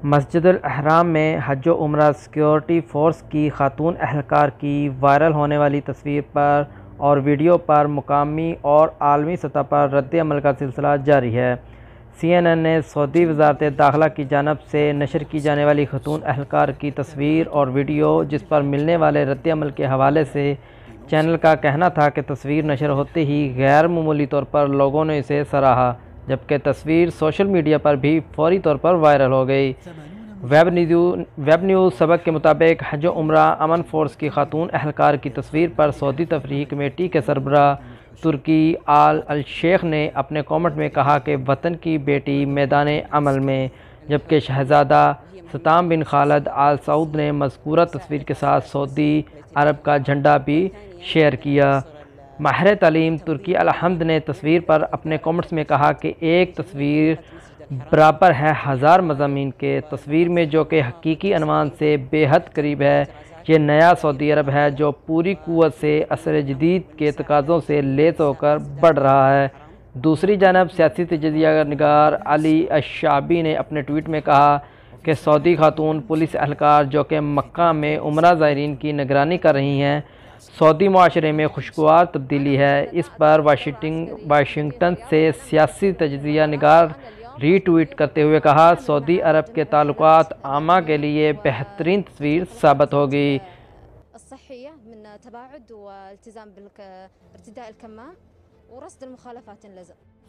मस्जिदुल अहराम में हज व उम्रा सिक्योरिटी फ़ोर्स की खातून एहलकार की वायरल होने वाली तस्वीर पर और वीडियो पर मुकामी और आलमी सतह पर रद्द-ए-अमल का सिलसिला जारी है। CNN ने सऊदी वज़ारत दाखिला की जानिब से नशर की जाने वाली खातून एहलकार की तस्वीर और वीडियो जिस पर मिलने वाले रद्द-ए-अमल के हवाले से चैनल का कहना था कि तस्वीर नशर होते ही गैर मामूली तौर पर लोगों ने इसे सराहा, जबकि तस्वीर सोशल मीडिया पर भी फौरी तौर पर वायरल हो गई। वेब न्यूज़ सबक के मुताबिक हज उम्रा अमन फ़ोर्स की खातून एहलकार की तस्वीर पर सऊदी तफरीह कमेटी के सरबराह तुर्की आल अल शेख ने अपने कमेंट में कहा कि वतन की बेटी मैदान अमल में, जबकि शहजादा सताम बिन खालिद आल सऊद ने मज़कूरा तस्वीर के साथ सऊदी अरब का झंडा भी शेयर किया। माहिर तालीम तुर्की अल हम्द ने तस्वीर पर अपने कमेंट्स में कहा कि एक तस्वीर बराबर है हज़ार मज़ामीन के। तस्वीर में जो कि हकीकी अनवान से बेहद करीब है, ये नया सऊदी अरब है जो पूरी कुव्वत से असर जदीद के तकाज़ों से लैस होकर बढ़ रहा है। दूसरी जानब सियासी तजिया निगार अली अश-शाबी ने अपने ट्वीट में कहा कि सऊदी खातून पुलिस एहलकार जो कि मक्का में उम्रा ज़ायरीन की निगरानी कर रही हैं, सऊदी माशरे में खुशगवार तब्दीली है। इस पर वाशिंगटन से सियासी तजिया निगार रीट्वीट करते हुए कहा, सऊदी अरब के ताल्लुकात आमा के लिए बेहतरीन तस्वीर साबित होगी।